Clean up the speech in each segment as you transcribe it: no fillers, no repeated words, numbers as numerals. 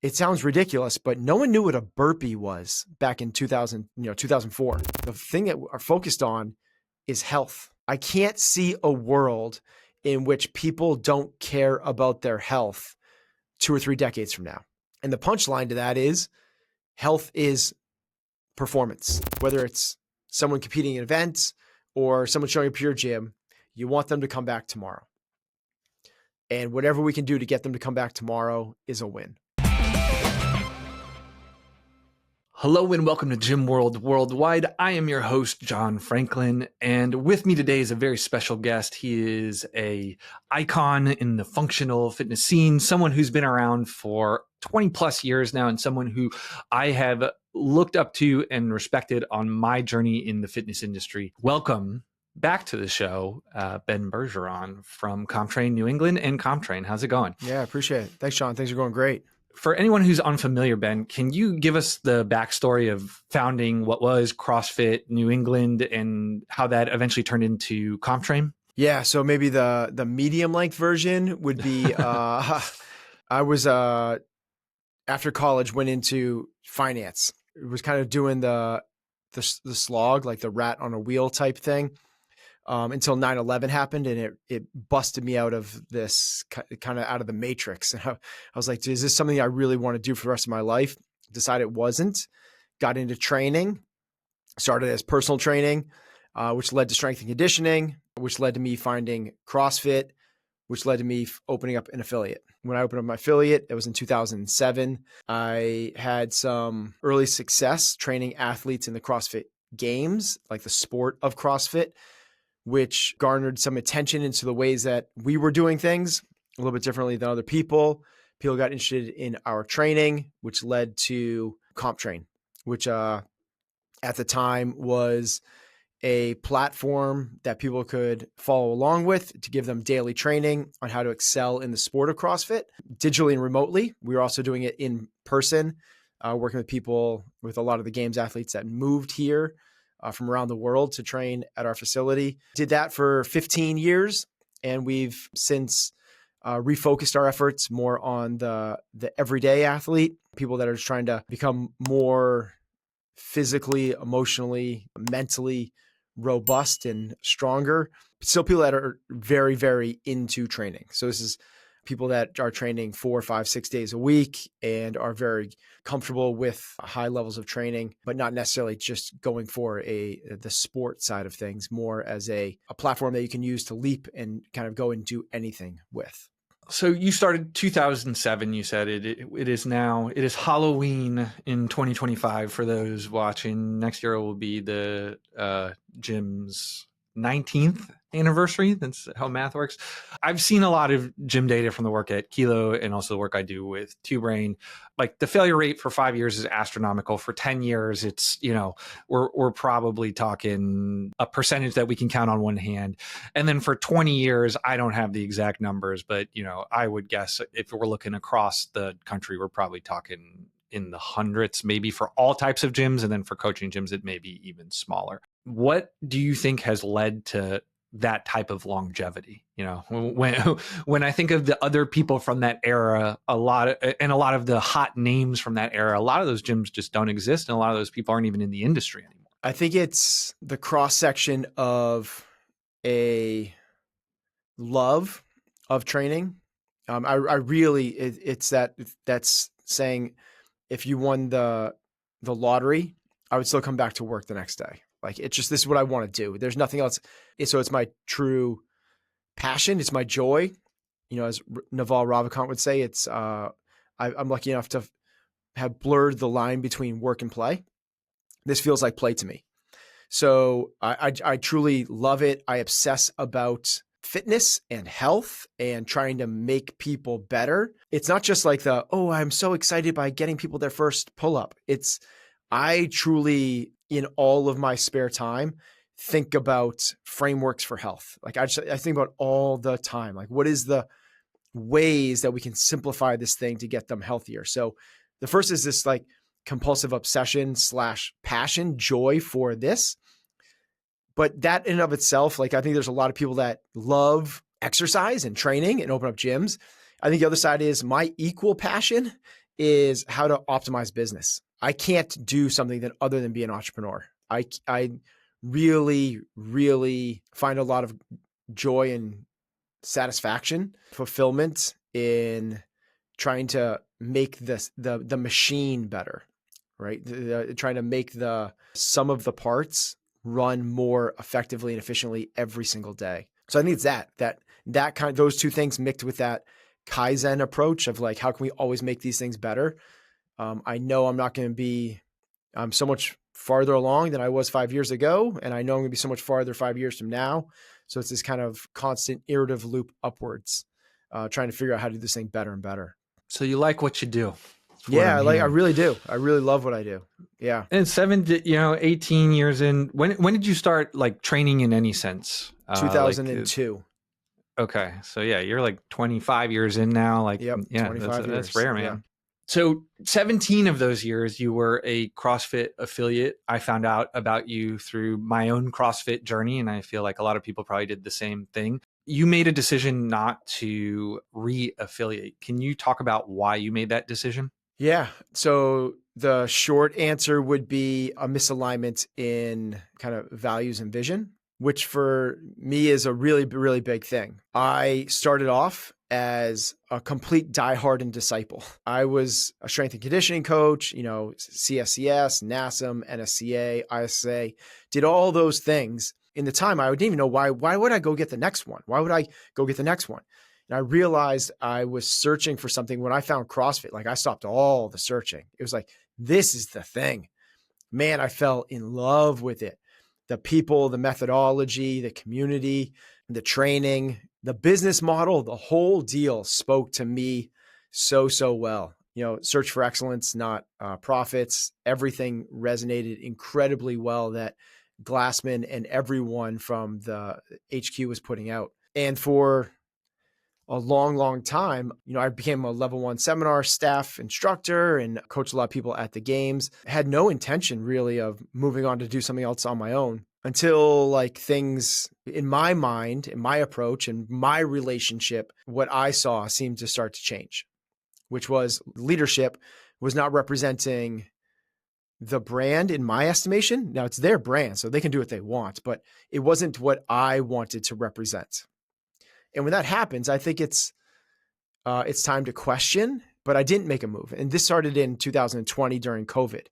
it sounds ridiculous, but no one knew what a burpee was back in 2004. The thing that we're focused on is health. I can't see a world in which people don't care about their health 2 or 3 decades from now. And the punchline to that is health is performance. Whether it's someone competing in events or someone showing up to your gym, you want them to come back tomorrow. And whatever we can do to get them to come back tomorrow is a win. Hello and welcome to Gym World Worldwide. I am your host, John Franklin, and with me today is a very special guest. He is an icon in the functional fitness scene, someone who's been around for 20 plus years now, and someone who I have looked up to and respected on my journey in the fitness industry. Welcome back to the show, Ben Bergeron from CompTrain New England and CompTrain. How's it going? Yeah, I appreciate it. Thanks, Sean. Things are going great. For anyone who's unfamiliar, Ben, can you give us the backstory of founding what was CrossFit New England and how that eventually turned into CompTrain? Yeah, so maybe the medium length version would be I was after college went into finance. It was kind of doing the slog, like the rat on a wheel type thing. Until 9/11 happened and it busted me out of this kind of out of the matrix. And I was like, is this something I really want to do for the rest of my life? Decided it wasn't. Got into training, started as personal training, which led to strength and conditioning, which led to me finding CrossFit, which led to me opening up an affiliate. When I opened up my affiliate, it was in 2007. I had some early success training athletes in the CrossFit Games, like the sport of CrossFit, which garnered some attention into the ways that we were doing things a little bit differently than other people. People got interested in our training, which led to CompTrain, which at the time was a platform that people could follow along with to give them daily training on how to excel in the sport of CrossFit, digitally and remotely. We were also doing it in person, working with people, with a lot of the Games athletes that moved here from around the world to train at our facility. Did that for 15 years. And we've since refocused our efforts more on the everyday athlete, people that are just trying to become more physically, emotionally, mentally robust and stronger. Still people that are very, very into training. So this is people that are training 4, 5, 6 days a week and are very comfortable with high levels of training, but not necessarily just going for the sport side of things, more as a platform that you can use to leap and kind of go and do anything with. So you started 2007, you said it is Halloween in 2025 for those watching. Next year will be the gym's 19th anniversary. That's how math works. I've seen a lot of gym data from the work at Kilo and also the work I do with Two Brain. Like the failure rate for 5 years is astronomical. For 10 years, it's, we're probably talking a percentage that we can count on one hand. And then for 20 years, I don't have the exact numbers, but I would guess if we're looking across the country, we're probably talking in the hundreds, maybe for all types of gyms. And then for coaching gyms, it may be even smaller. What do you think has led to that type of longevity? When I think of the other people from that era, a lot of the hot names from that era, a lot of those gyms just don't exist. And a lot of those people aren't even in the industry anymore. I think it's the cross section of a love of training. That's saying if you won the lottery, I would still come back to work the next day. Like, it's just, this is what I want to do. There's nothing else. So it's my true passion. It's my joy. As Naval Ravikant would say, it's, I'm lucky enough to have blurred the line between work and play. This feels like play to me. So I truly love it. I obsess about fitness and health and trying to make people better. It's not just like I'm so excited by getting people their first pull-up. I truly, in all of my spare time, think about frameworks for health. Like I think about all the time, like what is the ways that we can simplify this thing to get them healthier? So the first is this like compulsive obsession / passion, joy for this. But that in and of itself, like I think there's a lot of people that love exercise and training and open up gyms. I think the other side is my equal passion is how to optimize business. I can't do something that other than be an entrepreneur. I really, really find a lot of joy and satisfaction, fulfillment in trying to make the machine better, right? Trying to make the sum of the parts run more effectively and efficiently every single day. So I think it's that kind of, those two things mixed with that Kaizen approach of like, how can we always make these things better? I know I'm so much farther along than I was 5 years ago. And I know I'm going to be so much farther 5 years from now. So it's this kind of constant iterative loop upwards, trying to figure out how to do this thing better and better. So you like what you do. Yeah, I really do. I really love what I do. Yeah. And 18 years in, when did you start like training in any sense? 2002. Okay. So yeah, you're like 25 years in now. Like, yep, yeah, 25 years. That's rare, man. Yeah. So 17 of those years, you were a CrossFit affiliate. I found out about you through my own CrossFit journey, and I feel like a lot of people probably did the same thing. You made a decision not to re-affiliate. Can you talk about why you made that decision? Yeah. So the short answer would be a misalignment in kind of values and vision, which for me is a really, really big thing. I started off as a complete diehard disciple. I was a strength and conditioning coach, CSCS, NASM, NSCA, ISA, did all those things. In the time, I didn't even know why would I go get the next one? Why would I go get the next one? And I realized I was searching for something when I found CrossFit. Like I stopped all the searching. It was like, this is the thing. Man, I fell in love with it. The people, the methodology, the community, the training, the business model, the whole deal spoke to me so well. Search for excellence, not profits. Everything resonated incredibly well that Glassman and everyone from the HQ was putting out. And for a long time, I became a level 1 seminar staff instructor and coached a lot of people at the games. Had no intention really of moving on to do something else on my own until like things in my mind, in my approach and my relationship, what I saw seemed to start to change, which was leadership was not representing the brand in my estimation. Now it's their brand, so they can do what they want, but it wasn't what I wanted to represent. And when that happens, I think it's time to question, but I didn't make a move. And this started in 2020 during COVID,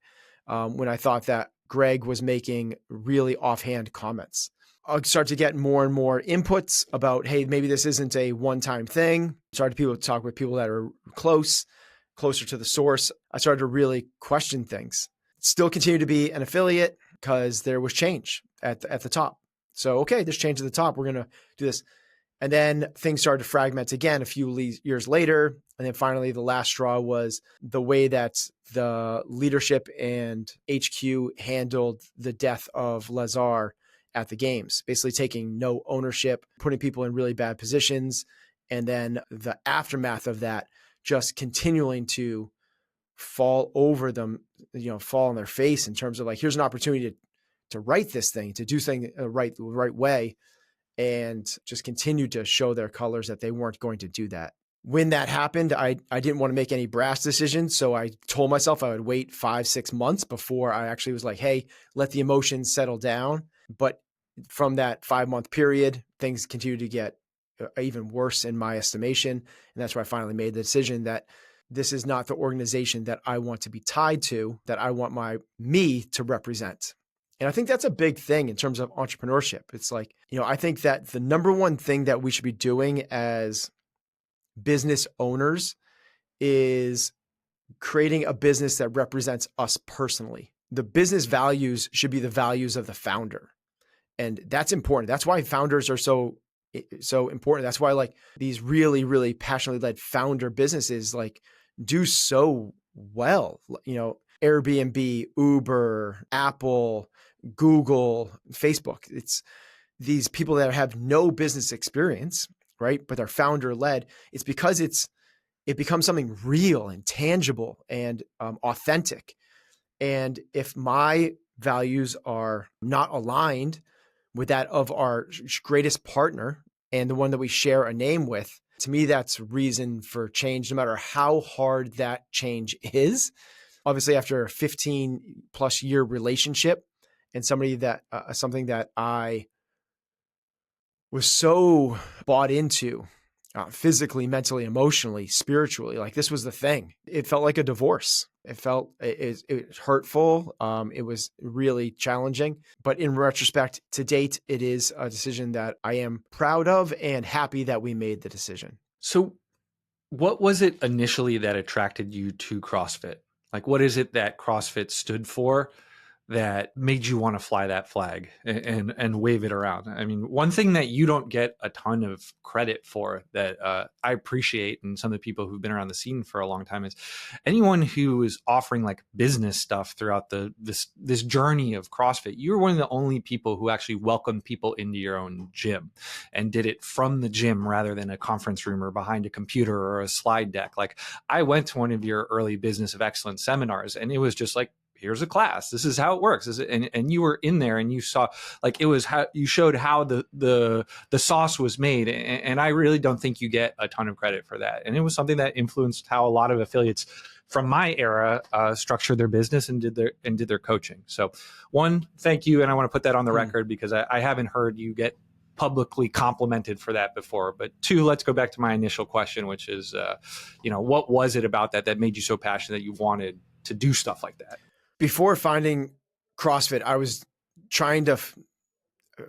when I thought that Greg was making really offhand comments. I'll start to get more and more inputs about, hey, maybe this isn't a one-time thing. Started to talk with people that are closer to the source. I started to really question things. Still continue to be an affiliate because there was change at the top. So, okay, there's change at the top. We're going to do this. And then things started to fragment again a few years later. And then finally, the last straw was the way that the leadership and HQ handled the death of Lazar at the games, basically taking no ownership, putting people in really bad positions. And then the aftermath of that, just continuing to fall over them, fall on their face in terms of like, here's an opportunity to write this thing, to do things the right way, and just continue to show their colors that they weren't going to do that. When that happened, I didn't want to make any brash decisions. So I told myself I would wait 5-6 months before I actually was like, hey, let the emotions settle down. But from that 5-month period, things continued to get even worse in my estimation. And that's where I finally made the decision that this is not the organization that I want to be tied to, that I want me to represent. And I think that's a big thing in terms of entrepreneurship. It's like, I think that the number one thing that we should be doing as business owners is creating a business that represents us personally. The business values should be the values of the founder. And that's important. That's why founders are so important. That's why like these really, really passionately led founder businesses like do so well. Airbnb, Uber, Apple, Google, Facebook. It's these people that have no business experience, right? But they're founder led. It's because it becomes something real and tangible and authentic. And if my values are not aligned with that of our greatest partner and the one that we share a name with, To me, that's reason for change, no matter how hard that change is. Obviously, after a 15 plus year relationship and something that I was so bought into, physically, mentally, emotionally, spiritually. Like, this was the thing. It felt like a divorce. It was hurtful. It was really challenging. But in retrospect, to date, it is a decision that I am proud of and happy that we made the decision. So what was it initially that attracted you to CrossFit? Like, what is it that CrossFit stood for that made you want to fly that flag and wave it around? I mean, one thing that you don't get a ton of credit for that I appreciate, and some of the people who've been around the scene for a long time, is anyone who is offering like business stuff throughout this journey of CrossFit. You're one of the only people who actually welcomed people into your own gym and did it from the gym rather than a conference room or behind a computer or a slide deck. Like, I went to one of your early Business of Excellence seminars, and it was just like, here's a class. This is how it works. And you were in there and you saw, like, it was how you showed how the sauce was made. And I really don't think you get a ton of credit for that. And it was something that influenced how a lot of affiliates from my era structured their business and did their coaching. So, one, thank you. And I want to put that on the record because I haven't heard you get publicly complimented for that before. But two, let's go back to my initial question, which is, what was it about that made you so passionate that you wanted to do stuff like that? Before finding CrossFit, I was trying to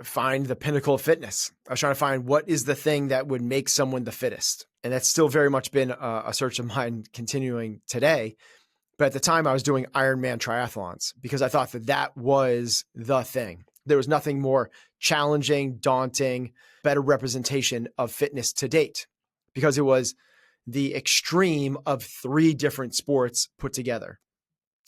find the pinnacle of fitness. I was trying to find what is the thing that would make someone the fittest. And that's still very much been a search of mine continuing today. But at the time I was doing Ironman triathlons because I thought that was the thing. There was nothing more challenging, daunting, better representation of fitness to date because it was the extreme of 3 different sports put together.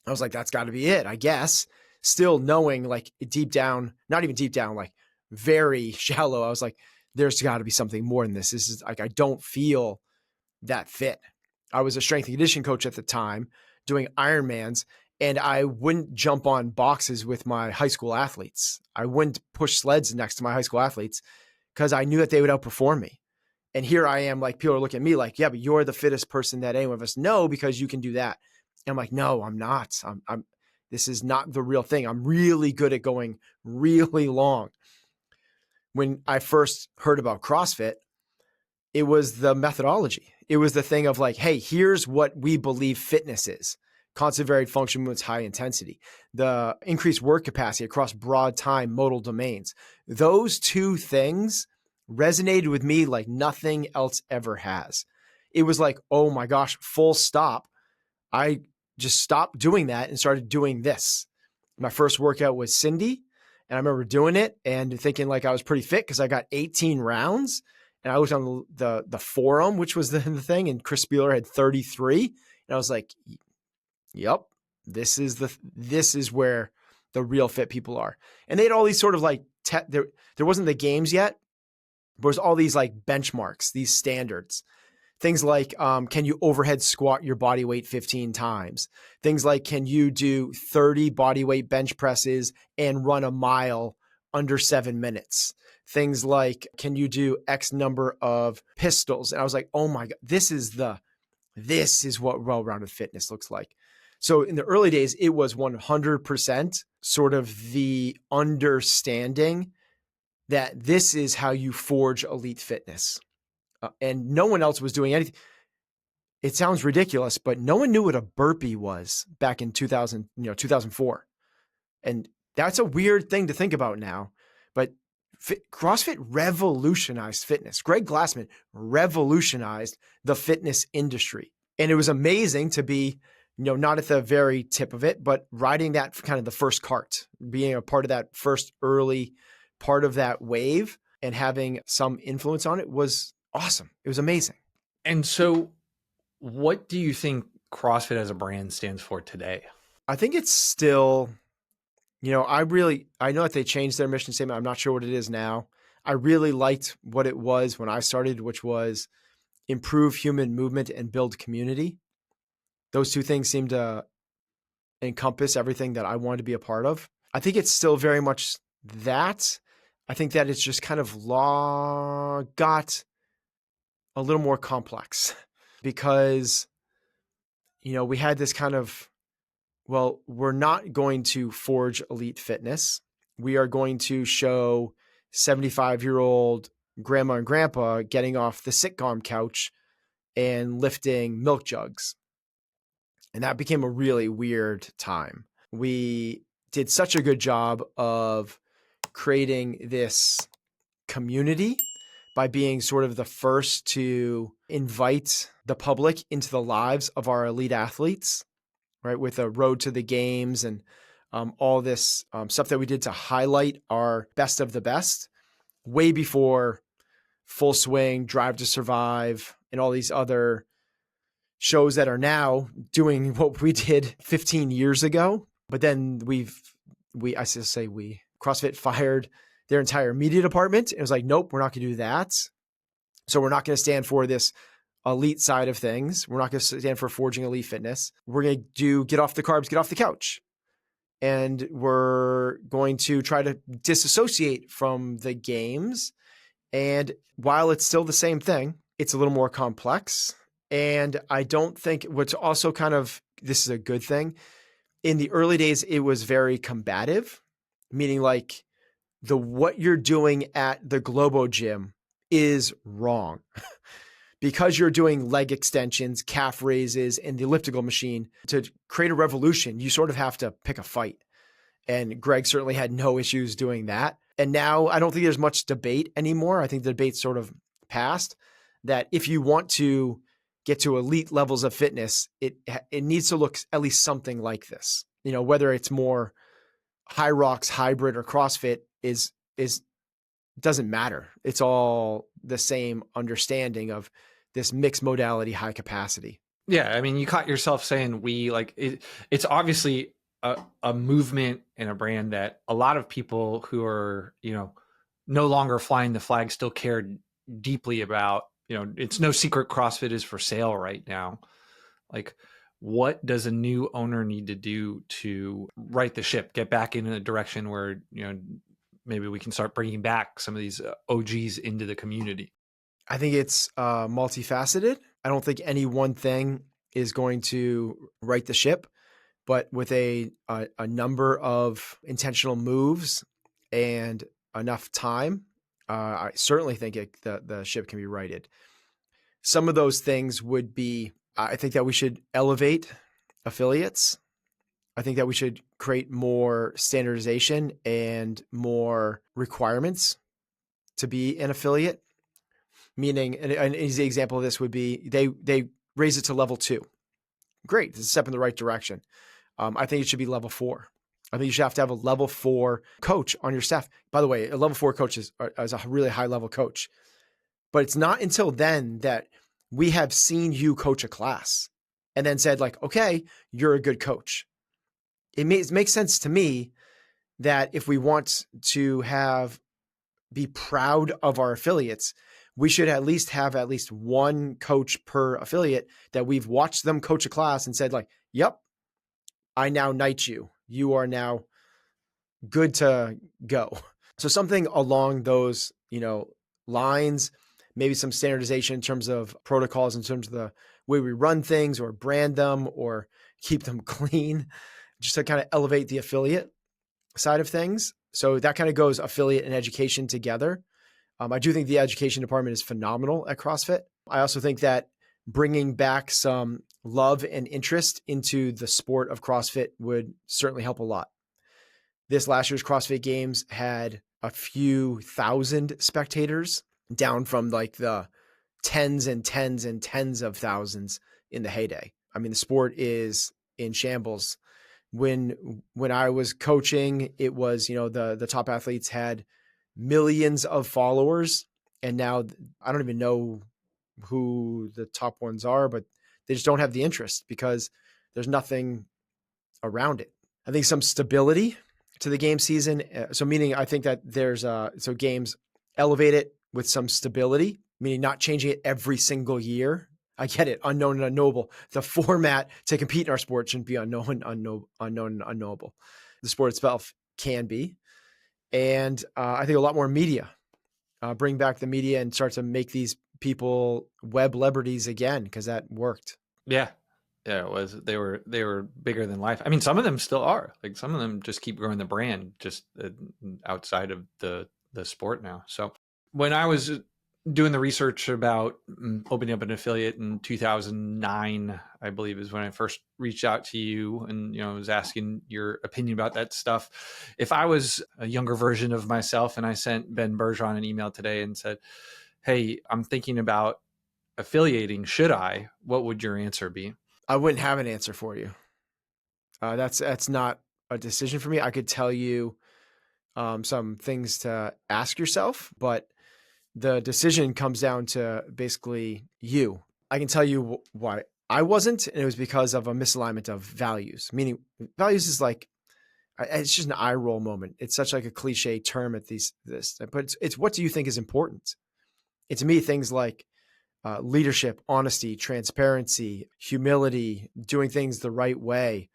I was like, that's got to be it, I guess. Still knowing, like, deep down, not even deep down, like very shallow, I was like, there's got to be something more than this. This is like, I don't feel that fit. I was a strength and conditioning coach at the time doing Ironmans, and I wouldn't jump on boxes with my high school athletes. I wouldn't push sleds next to my high school athletes because I knew that they would outperform me. And here I am, like, people are looking at me like, yeah, but you're the fittest person that any of us know because you can do that. And I'm like, no, I'm not. This is not the real thing. I'm really good at going really long. When I first heard about CrossFit, it was the methodology. It was the thing of like, hey, here's what we believe fitness is. Constant varied function movements, high intensity, the increased work capacity across broad time modal domains. Those 2 things resonated with me like nothing else ever has. It was like, oh my gosh, full stop. I just stopped doing that and started doing this. My first workout was Cindy, and I remember doing it and thinking like I was pretty fit because I got 18 rounds. And I looked on the forum, which was the thing, and Chris Spieler had 33. And I was like, yep, this is where the real fit people are. And they had all these sort of like, there wasn't the games yet, but there was all these like benchmarks, these standards. Things like, can you overhead squat your body weight 15 times? Things like, can you do 30 body weight bench presses and run a mile under 7 minutes? Things like, can you do X number of pistols? And I was like, oh my God, this is what well-rounded fitness looks like. So in the early days, it was 100% sort of the understanding that this is how you forge elite fitness. And no one else was doing anything. It sounds ridiculous, but no one knew what a burpee was back in 2004. And that's a weird thing to think about now, but CrossFit revolutionized fitness. Greg Glassman revolutionized the fitness industry. And it was amazing to be, not at the very tip of it, but riding that kind of the first cart, being a part of that first early part of that wave and having some influence on it was awesome. It was amazing. And so what do you think CrossFit as a brand stands for today? I think it's still, I know that they changed their mission statement. I'm not sure what it is now. I really liked what it was when I started, which was improve human movement and build community. Those 2 things seem to encompass everything that I wanted to be a part of. I think it's still very much that. I think that it's just kind of got a little more complex because, we had this kind of, well, we're not going to forge elite fitness. We are going to show 75-year-old grandma and grandpa getting off the sitcom couch and lifting milk jugs. And that became a really weird time. We did such a good job of creating this community by being sort of the first to invite the public into the lives of our elite athletes, right? With a road to the games and all this stuff that we did to highlight our best of the best way before Full Swing, Drive to Survive, and all these other shows that are now doing what we did 15 years ago. But then CrossFit fired their entire media department. It was like, nope, we're not going to do that. So we're not going to stand for this elite side of things. We're not going to stand for forging elite fitness. We're going to do get off the carbs, get off the couch. And we're going to try to disassociate from the games. And while it's still the same thing, it's a little more complex. And I don't think what's also this is a good thing. In the early days, it was very combative, meaning like what you're doing at the Globo gym is wrong. Because you're doing leg extensions, calf raises, and the elliptical machine, to create a revolution, you sort of have to pick a fight. And Greg certainly had no issues doing that. And now I don't think there's much debate anymore. I think the debate's sort of passed, that if you want to get to elite levels of fitness, it needs to look at least something like this. Whether it's more High Rocks, hybrid, or CrossFit is doesn't matter. It's all the same understanding of this mixed modality, high capacity. Yeah. I mean, you caught yourself saying it's obviously a movement and a brand that a lot of people who are, no longer flying the flag still care deeply about. It's no secret CrossFit is for sale right now. Like, what does a new owner need to do to right the ship, get back in a direction where, maybe we can start bringing back some of these OGs into the community? I think it's multifaceted. I don't think any one thing is going to right the ship, but with a number of intentional moves and enough time, I certainly think the ship can be righted. Some of those things would be, I think that we should elevate affiliates. I think that we should create more standardization and more requirements to be an affiliate. Meaning, an easy example of this would be they raise it to level 2. Great, it's a step in the right direction. I think it should be level 4. I think you should have to have a level 4 coach on your staff. By the way, a level 4 coach is a really high level coach. But it's not until then that we have seen you coach a class and then said like, okay, you're a good coach. It makes sense to me that if we want to be proud of our affiliates, we should at least have at least one coach per affiliate that we've watched them coach a class and said like, yep, I now knight you. You are now good to go. So something along those, lines, maybe some standardization in terms of protocols, in terms of the way we run things or brand them or keep them clean, just to kind of elevate the affiliate side of things. So that kind of goes affiliate and education together. I do think the education department is phenomenal at CrossFit. I also think that bringing back some love and interest into the sport of CrossFit would certainly help a lot. This last year's CrossFit Games had a few thousand spectators, down from like the tens and tens and tens of thousands in the heyday. I mean, the sport is in shambles. When I was coaching, it was, the top athletes had millions of followers, and now I don't even know who the top ones are, but they just don't have the interest because there's nothing around it. I think some stability to the game season. So meaning I think that there's so games elevate it with some stability, meaning not changing it every single year. I get it. Unknown and unknowable. The format to compete in our sport shouldn't be unknown and unknowable. The sport itself can be. And I think a lot more media, bring back the media and start to make these people web celebrities again because that worked. Yeah. Yeah, it was. They were bigger than life. I mean, some of them still are. Like some of them just keep growing the brand just outside of the sport now. So when I was doing the research about opening up an affiliate in 2009, I believe is when I first reached out to you and, was asking your opinion about that stuff. If I was a younger version of myself and I sent Ben Bergeron an email today and said, "Hey, I'm thinking about affiliating. Should I?" What would your answer be? I wouldn't have an answer for you. That's not a decision for me. I could tell you some things to ask yourself, but the decision comes down to basically you. I can tell you why I wasn't, and it was because of a misalignment of values. Meaning, values is like it's just an eye roll moment. It's such like a cliche term at this, but it's what do you think is important? To me, things like leadership, honesty, transparency, humility, doing things the right way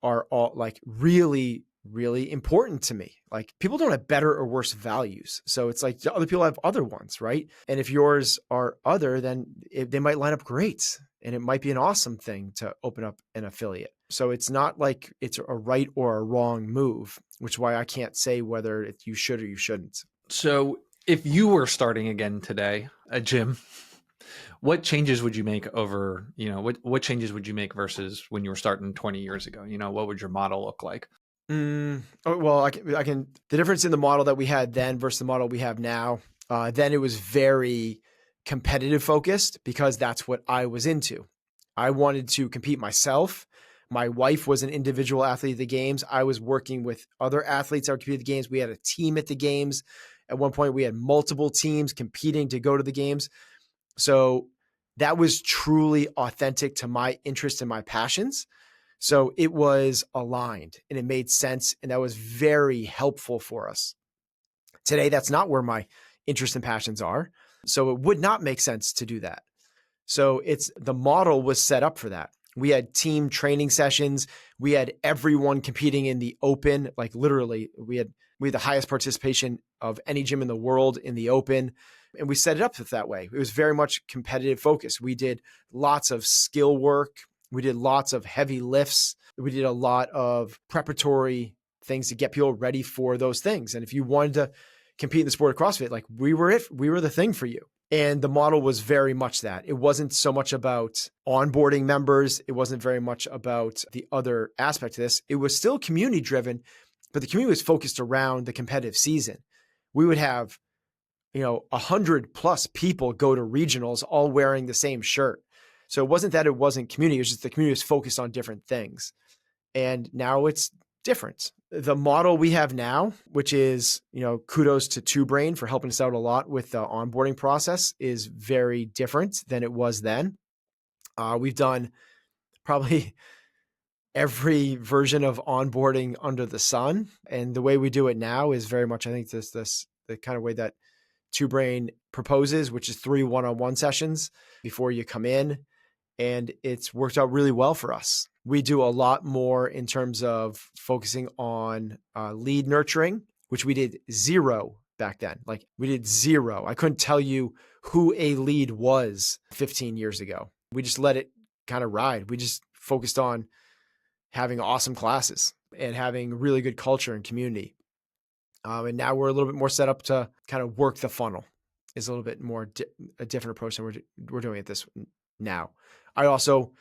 are all like really, really important to me. Like people don't have better or worse values. So it's like other people have other ones, right? And if yours are other, then they might line up great. And it might be an awesome thing to open up an affiliate. So it's not like it's a right or a wrong move, which is why I can't say whether you should or you shouldn't. So if you were starting again today, a gym, what changes would you make over, what changes would you make versus when you were starting 20 years ago? What would your model look like? Well, I can, the difference in the model that we had then versus the model we have now, then it was very competitive focused because that's what I was into. I wanted to compete myself. My wife was an individual athlete at the games. I was working with other athletes that were competing at the games. We had a team at the games. At one point, we had multiple teams competing to go to the games. So that was truly authentic to my interest and my passions. So it was aligned and it made sense. And that was very helpful for us. Today, that's not where my interests and passions are. So it would not make sense to do that. So the model was set up for that. We had team training sessions. We had everyone competing in the open. Like literally, we had the highest participation of any gym in the world in the open. And we set it up that way. It was very much competitive focus. We did lots of skill work. We did lots of heavy lifts. We did a lot of preparatory things to get people ready for those things. And if you wanted to compete in the sport of CrossFit, like we were the thing for you. And the model was very much that. It wasn't so much about onboarding members. It wasn't very much about the other aspect of this. It was still community driven, but the community was focused around the competitive season. We would have 100+ people go to regionals all wearing the same shirt. So it wasn't that it wasn't community. It was just the community was focused on different things. And now it's different. The model we have now, which is, kudos to CompTrain for helping us out a lot with the onboarding process, is very different than it was then. We've done probably every version of onboarding under the sun. And the way we do it now is very much, I think, the kind of way that CompTrain proposes, which is 3 one-on-one sessions before you come in. And it's worked out really well for us. We do a lot more in terms of focusing on lead nurturing, which we did zero back then. Like we did zero. I couldn't tell you who a lead was 15 years ago. We just let it kind of ride. We just focused on having awesome classes and having really good culture and community. And now we're a little bit more set up to kind of work the funnel. Is a little bit more a different approach than we're doing it this now. I also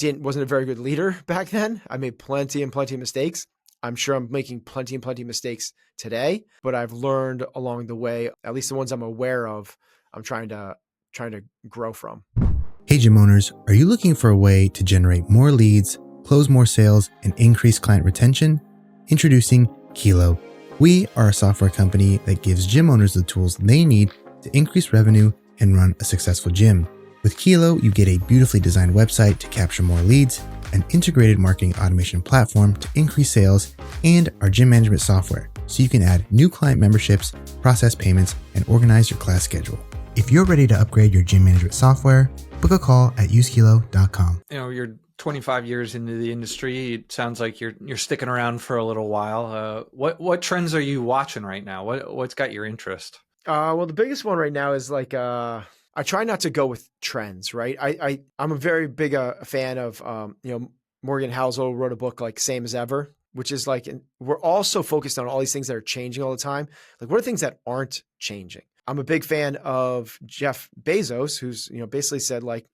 wasn't a very good leader back then. I made plenty of mistakes. I'm sure I'm making plenty of mistakes today, but I've learned along the way, at least the ones I'm aware of, I'm trying to grow from. Hey gym owners, are you looking for a way to generate more leads, close more sales, and increase client retention? Introducing Kilo. We are a software company that gives gym owners the tools they need to increase revenue and run a successful gym. With Kilo, you get a beautifully designed website to capture more leads, an integrated marketing automation platform to increase sales, and our gym management software so you can add new client memberships, process payments, and organize your class schedule. If you're ready to upgrade your gym management software, book a call at usekilo.com. You're 25 years into the industry. It sounds like you're sticking around for a little while. What trends are you watching right now? What's got your interest? Well, the biggest one right now is like I I try not to go with trends, right? I'm a very big a fan of, Morgan Housel wrote a book like Same as Ever, which is like, we're also focused on all these things that are changing all the time. Like, what are things that aren't changing? I'm a big fan of Jeff Bezos, who's, basically said like,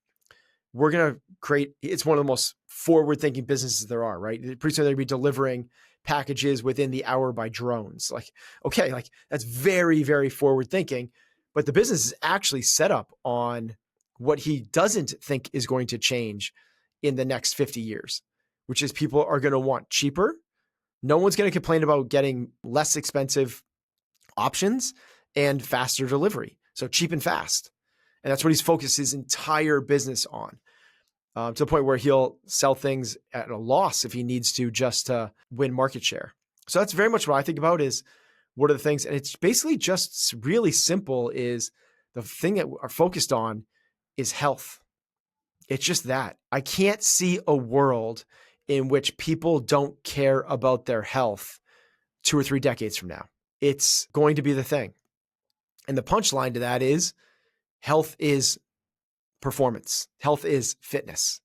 we're going to create, it's one of the most forward thinking businesses there are, right? Pretty soon they're going to be delivering packages within the hour by drones. Like, okay, like that's very, very forward thinking, but the business is actually set up on what he doesn't think is going to change in the next 50 years, which is people are going to want cheaper. No one's going to complain about getting less expensive options and faster delivery. So cheap and fast. And that's what he's focused his entire business on, to the point where he'll sell things at a loss if he needs to, just to win market share. So that's very much what I think about is what are the things. And it's basically just really simple, is the thing that we're focused on is health. It's just that. I can't see a world in which people don't care about their health 2 or 3 decades from now. It's going to be the thing. And the punchline to that is health is performance. Health is fitness.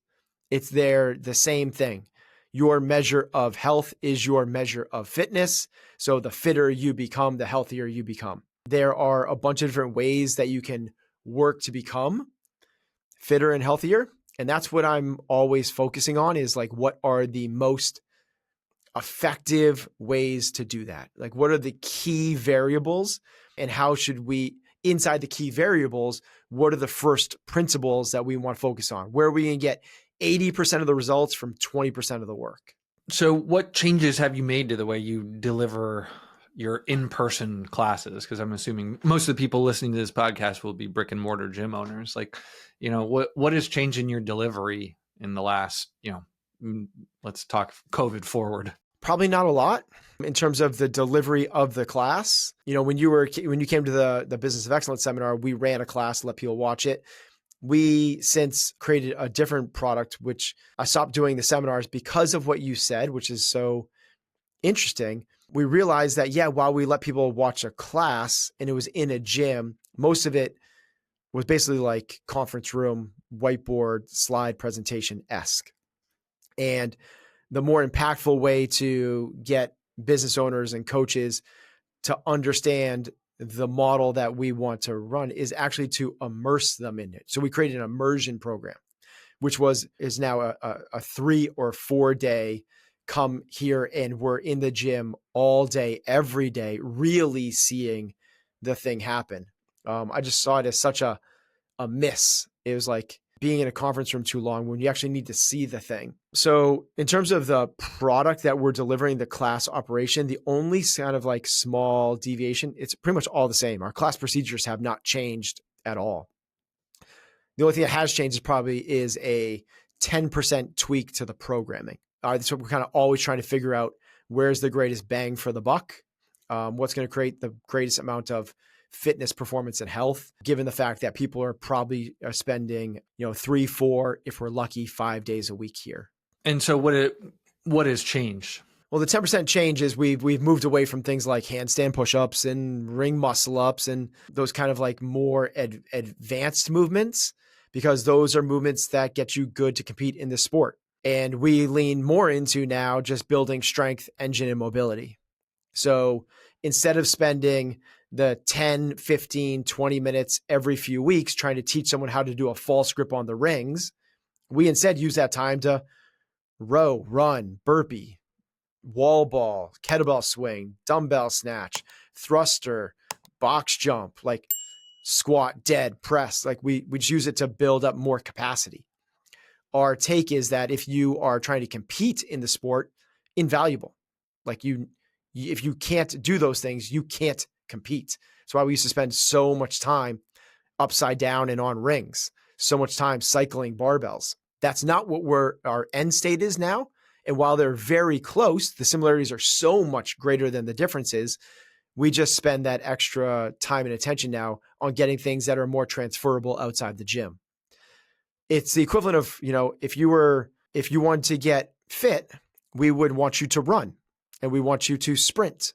It's the same thing. Your measure of health is your measure of fitness. So the fitter you become, the healthier you become. There are a bunch of different ways that you can work to become fitter and healthier. And that's what I'm always focusing on, is like, what are the most effective ways to do that? Like, what are the key variables, and how should we, inside the key variables, what are the first principles that we want to focus on? Where we can get 80% of the results from 20% of the work. So what changes have you made to the way you deliver your in-person classes? Because I'm assuming most of the people listening to this podcast will be brick and mortar gym owners. Like, what has changed in your delivery in the last, let's talk COVID forward? Probably not a lot in terms of the delivery of the class. When you came to the Business of Excellence seminar, we ran a class, let people watch it. We since created a different product, which I stopped doing the seminars because of what you said, which is so interesting. We realized that, while we let people watch a class and it was in a gym, most of it was basically like conference room, whiteboard, slide presentation-esque. And the more impactful way to get business owners and coaches to understand the model that we want to run is actually to immerse them in it. So we created an immersion program, which is now a 3 or 4 day come here and we're in the gym all day, every day, really seeing the thing happen. I just saw it as such a miss. It was like being in a conference room too long when you actually need to see the thing. So in terms of the product that we're delivering, the class operation, the only kind of like small deviation, it's pretty much all the same. Our class procedures have not changed at all. The only thing that has changed is a 10% tweak to the programming. That's what we're kind of always trying to figure out. Where's the greatest bang for the buck? What's going to create the greatest amount of fitness, performance, and health, given the fact that people are probably spending, 3, 4, if we're lucky, 5 days a week here. And so what has changed? Well, the 10% change is we've moved away from things like handstand push-ups and ring muscle ups and those kind of like more advanced movements, because those are movements that get you good to compete in the sport. And we lean more into now just building strength, engine, and mobility. So instead of spending the 10, 15, 20 minutes every few weeks trying to teach someone how to do a false grip on the rings, we instead use that time to row, run, burpee, wall ball, kettlebell swing, dumbbell snatch, thruster, box jump, like squat, dead, press. Like we just use it to build up more capacity. Our take is that if you are trying to compete in the sport, invaluable. Like if you can't do those things, you can't compete. That's why we used to spend so much time upside down and on rings, so much time cycling barbells. That's not what our end state is now. And while they're very close, the similarities are so much greater than the differences. We just spend that extra time and attention now on getting things that are more transferable outside the gym. It's the equivalent of, if you want to get fit, we would want you to run and we want you to sprint.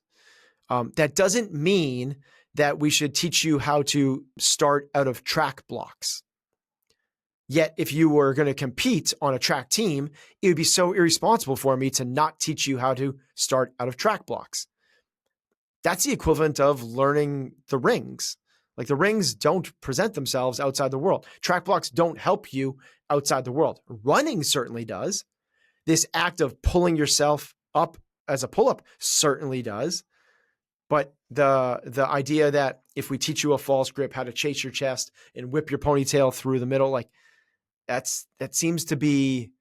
That doesn't mean that we should teach you how to start out of track blocks. Yet if you were going to compete on a track team, it would be so irresponsible for me to not teach you how to start out of track blocks. That's the equivalent of learning the rings. Like, the rings don't present themselves outside the world. Track blocks don't help you outside the world. Running certainly does. This act of pulling yourself up as a pull-up certainly does. But the idea that if we teach you a false grip, how to chase your chest and whip your ponytail through the middle, like, that seems to be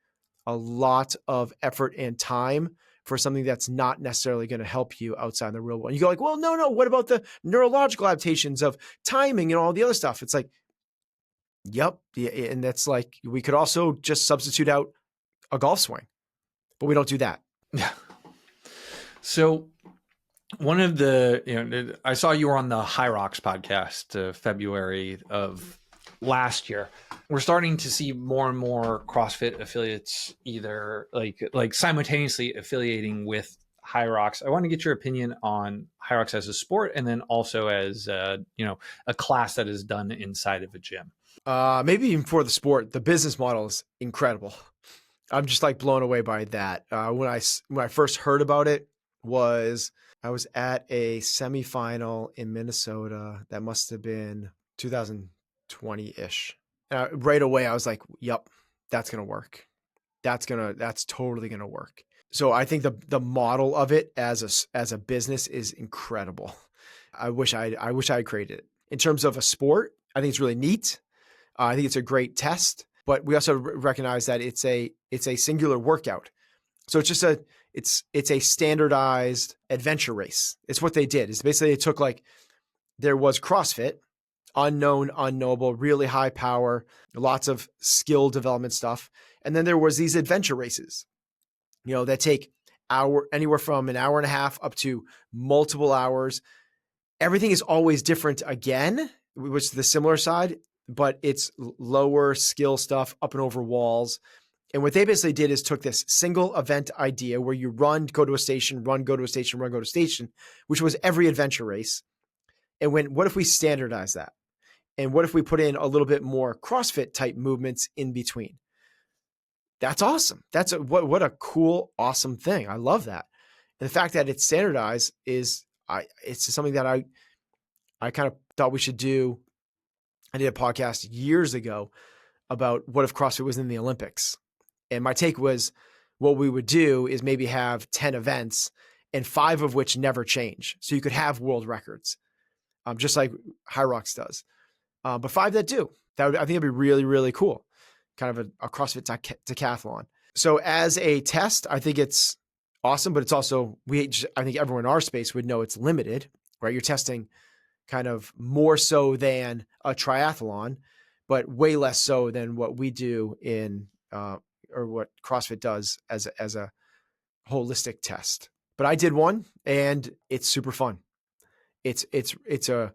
a lot of effort and time for something that's not necessarily going to help you outside the real world. You go like, well, no, what about the neurological adaptations of timing and all the other stuff? It's like, yep. Yeah, and that's like, we could also just substitute out a golf swing, but we don't do that. Yeah. So one of the, I saw you were on the High Rocks podcast, February of last year. We're starting to see more and more CrossFit affiliates either like simultaneously affiliating with High Rocks. I want to get your opinion on High Rocks as a sport, and then also as a class that is done inside of a gym. Maybe even for the sport, the business model is incredible. I'm just like blown away by that. When I first heard about it, I was at a semifinal in Minnesota. That must have been 2020-ish. Right away, I was like, yep, that's going to work. That's totally going to work. So I think the model of it as a business is incredible. I wish I had created it. In terms of a sport, I think it's really neat. I think it's a great test, but we also recognize that it's a singular workout. So it's just it's a standardized adventure race. It's what they did. It's basically, they took, like, there was CrossFit, unknown, unknowable, really high power, lots of skill development stuff. And then there was these adventure races, that take anywhere from an hour and a half up to multiple hours. Everything is always different again, which is the similar side, but it's lower skill stuff up and over walls. And what they basically did is took this single event idea where you run, go to a station, run, go to a station, run, go to a station, which was every adventure race. And what if we standardize that? And what if we put in a little bit more CrossFit type movements in between? That's awesome. What a cool, awesome thing. I love that. And the fact that it's standardized it's something that I kind of thought we should do. I did a podcast years ago about what if CrossFit was in the Olympics. And my take was, what we would do is maybe have 10 events and 5 of which never change. So you could have world records, just like High Rocks does. But 5 that do. I think it'd be really, really cool. Kind of a CrossFit decathlon. So as a test, I think it's awesome, but it's also, I think everyone in our space would know it's limited, right? You're testing kind of more so than a triathlon, but way less so than what we do or what CrossFit does as a holistic test. But I did one, and it's super fun. It's a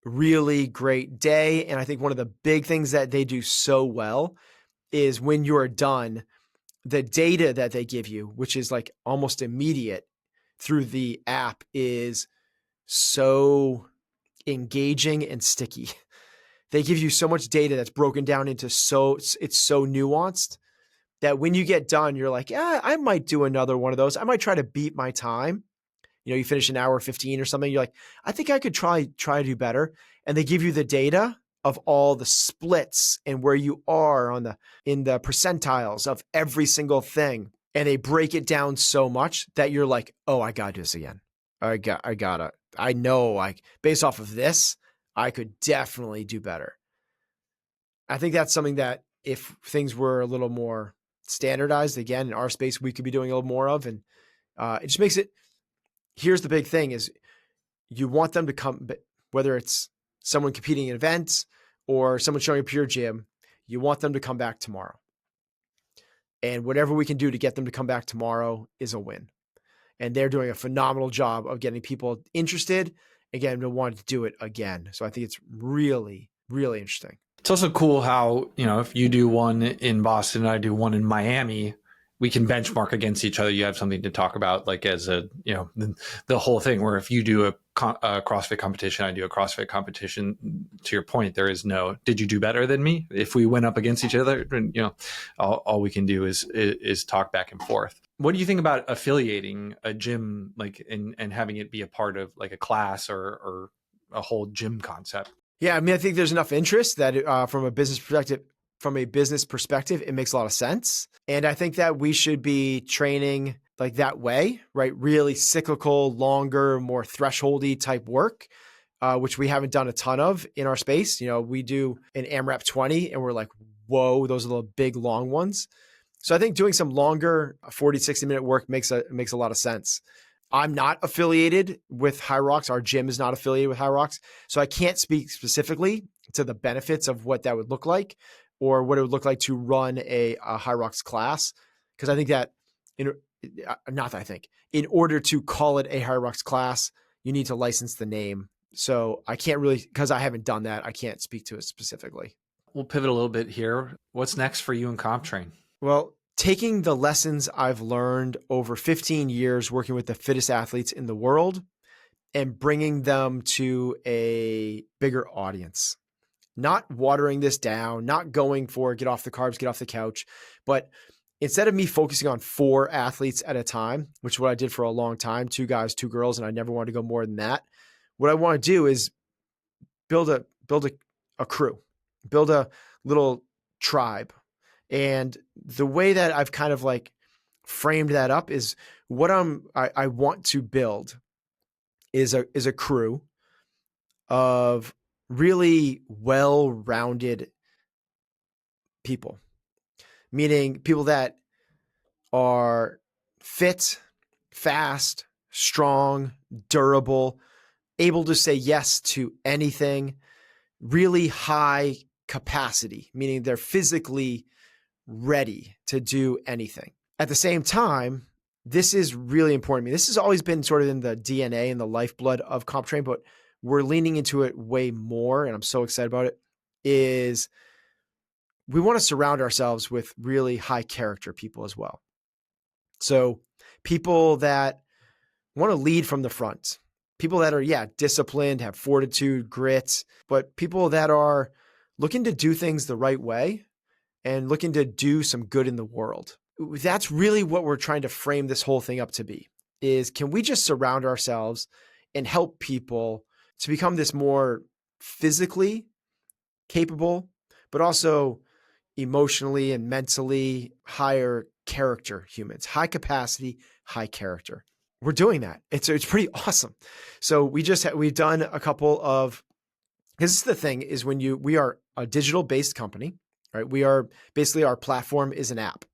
really great day. And I think one of the big things that they do so well is when you're done, the data that they give you, which is like almost immediate through the app, is so engaging and sticky. They give you so much data that's broken down into it's so nuanced that when you get done, you're like, yeah, I might do another one of those. I might try to beat my time. You finish an hour 15 or something. You're like, I think I could try to do better. And they give you the data of all the splits and where you are in the percentiles of every single thing. And they break it down so much that you're like, oh, I gotta do this again. I know, based off of this, I could definitely do better. I think that's something that if things were a little more standardized, again, in our space, we could be doing a little more of. And it just makes it, here's the big thing is you want them to come, whether it's someone competing in events or someone showing up at your gym, you want them to come back tomorrow. And whatever we can do to get them to come back tomorrow is a win. And they're doing a phenomenal job of getting people interested, again, to want to do it again. So I think it's really, really interesting. It's also cool how, if you do one in Boston and I do one in Miami, we can benchmark against each other. You have something to talk about, like as a, the whole thing where if you do a CrossFit competition, I do a CrossFit competition, to your point, there is no, did you do better than me? If we went up against each other, all we can do is talk back and forth. What do you think about affiliating a gym, like, and having it be a part of like a class or a whole gym concept? Yeah, I mean, I think there's enough interest that from a business perspective, it makes a lot of sense. And I think that we should be training like that way, right? Really cyclical, longer, more thresholdy type work, which we haven't done a ton of in our space. We do an AMRAP 20 and we're like, whoa, those are the big long ones. So I think doing some longer 40, 60-minute work makes a lot of sense. I'm not affiliated with High Rocks. Our gym is not affiliated with High Rocks. So I can't speak specifically to the benefits of what that would look like or what it would look like to run a High Rocks class. Because I think that, in order to call it a High Rocks class, you need to license the name. So I can't really, because I haven't done that, I can't speak to it specifically. We'll pivot a little bit here. What's next for you in CompTrain? Well, taking the lessons I've learned over 15 years working with the fittest athletes in the world and bringing them to a bigger audience, not watering this down, not going for get off the carbs, get off the couch, but instead of me focusing on 4 athletes at a time, which is what I did for a long time, 2 guys, 2 girls, and I never wanted to go more than that. What I want to do is build a crew, build a little tribe. And the way that I've kind of like framed that up is what I want to build is a crew of really well-rounded people, meaning people that are fit, fast, strong, durable, able to say yes to anything, really high capacity, meaning they're physically ready to do anything. At the same time, this is really important to me. This has always been sort of in the DNA and the lifeblood of CompTrain, but we're leaning into it way more, and I'm so excited about it, is we want to surround ourselves with really high character people as well. So people that want to lead from the front, people that are, disciplined, have fortitude, grit, but people that are looking to do things the right way and looking to do some good in the world. That's really what we're trying to frame this whole thing up to be, is can we just surround ourselves and help people to become this more physically capable, but also emotionally and mentally higher character humans, high capacity, high character. We're doing that. It's pretty awesome. So we've done a couple of, this is the thing is we are a digital based company, right? We are basically, our platform is an app,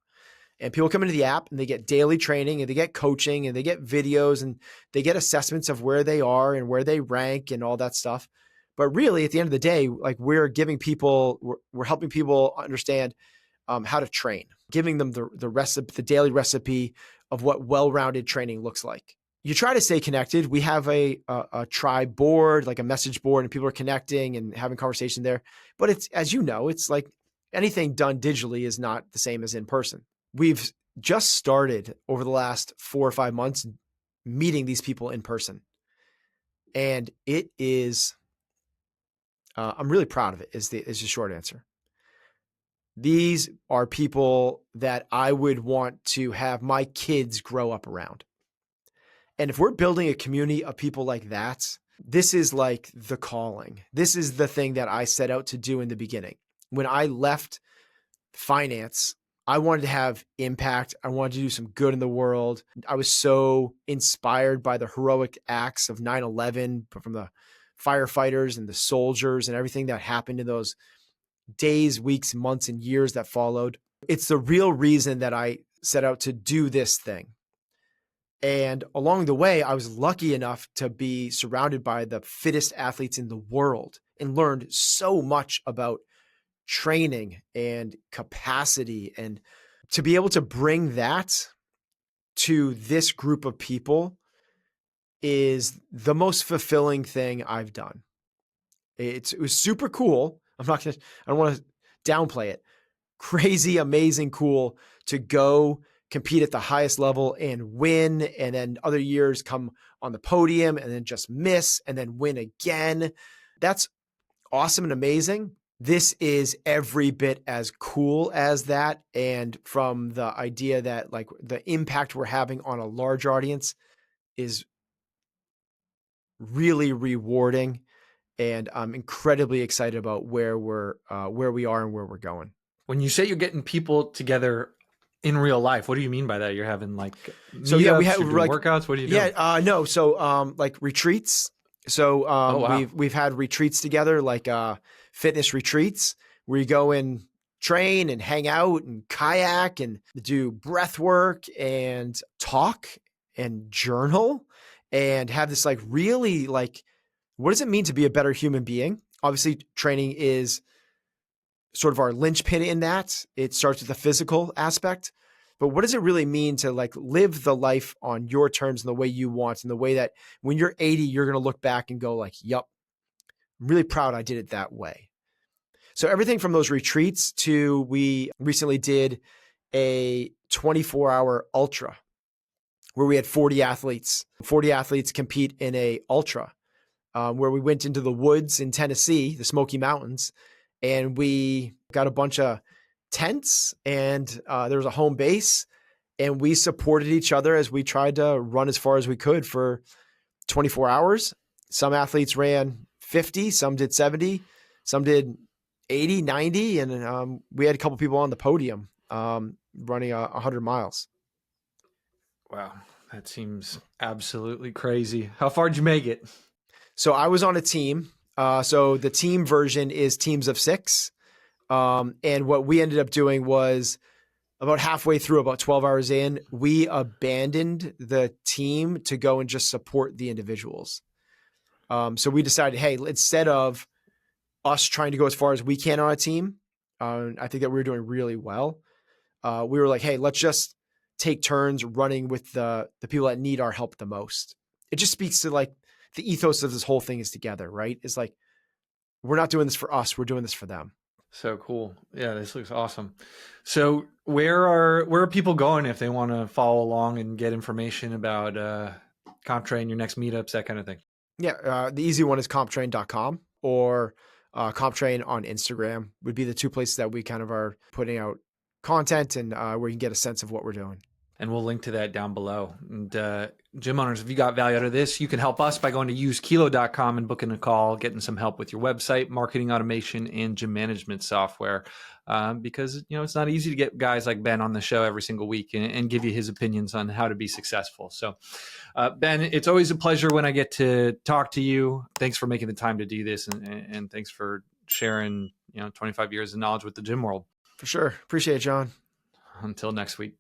and people come into the app and they get daily training and they get coaching and they get videos and they get assessments of where they are and where they rank and all that stuff. But really at the end of the day, like we're helping people understand how to train, giving them the daily recipe of what well-rounded training looks like. You try to stay connected. We have a tribe board, like a message board, and people are connecting and having conversation there. But it's, as you know, it's like anything done digitally is not the same as in person. We've just started over the last 4 or 5 months meeting these people in person. And it is, I'm really proud of it is the short answer. These are people that I would want to have my kids grow up around. And if we're building a community of people like that, this is like the calling. This is the thing that I set out to do in the beginning. When I left finance, I wanted to have impact. I wanted to do some good in the world. I was so inspired by the heroic acts of 9/11 from the firefighters and the soldiers and everything that happened in those days, weeks, months, and years that followed. It's the real reason that I set out to do this thing. And along the way, I was lucky enough to be surrounded by the fittest athletes in the world and learned so much about training and capacity. And to be able to bring that to this group of people is the most fulfilling thing I've done. It was super cool. I don't want to downplay it. Crazy, amazing, cool to go compete at the highest level and win, and then other years come on the podium and then just miss and then win again. That's awesome and amazing. This is every bit as cool as that. And from the idea that like the impact we're having on a large audience is really rewarding. And I'm incredibly excited about where we are and where we're going. When you say you're getting people together in real life, what do you mean by that? You're having like meetups, So yeah, we have you're doing workouts. What are you doing? No. So like retreats. So Oh, wow. we've had retreats together, like fitness retreats where you go and train and hang out and kayak and do breath work and talk and journal and have this like really like, what does it mean to be a better human being? Obviously, training is sort of our linchpin in that. It starts with the physical aspect, but what does it really mean to like live the life on your terms and the way you want, and the way that when you're 80, you're going to look back and go like, yup, I'm really proud I did it that way. So everything from those retreats to, we recently did a 24-hour ultra where we had 40 athletes. 40 athletes compete in a ultra where we went into the woods in Tennessee, the Smoky Mountains, and we got a bunch of tents and there was a home base, and we supported each other as we tried to run as far as we could for 24 hours. Some athletes ran 50, some did 70, some did 80, 90. And we had a couple people on the podium running 100 miles. Wow. That seems absolutely crazy. How far did you make it? So I was on a team. So the team version is teams of 6. And what we ended up doing was about halfway through, about 12 hours in, we abandoned the team to go and just support the individuals. So we decided, hey, instead of us trying to go as far as we can on a team, I think that we were doing really well. We were like, hey, let's just take turns running with the people that need our help the most. It just speaks to like the ethos of this whole thing is together, right? It's like, we're not doing this for us. We're doing this for them. So cool. Yeah, this looks awesome. So where are people going if they want to follow along and get information about CompTrain, your next meetups, that kind of thing? Yeah. The easy one is CompTrain.com or CompTrain on Instagram would be the two places that we kind of are putting out content and where you can get a sense of what we're doing. And we'll link to that down below. And gym owners, if you got value out of this, you can help us by going to usekilo.com and booking a call, getting some help with your website, marketing automation, and gym management software. Because it's not easy to get guys like Ben on the show every single week and give you his opinions on how to be successful. So Ben, it's always a pleasure when I get to talk to you. Thanks for making the time to do this, and thanks for sharing 25 years of knowledge with the gym world. For sure. Appreciate it, John. Until next week.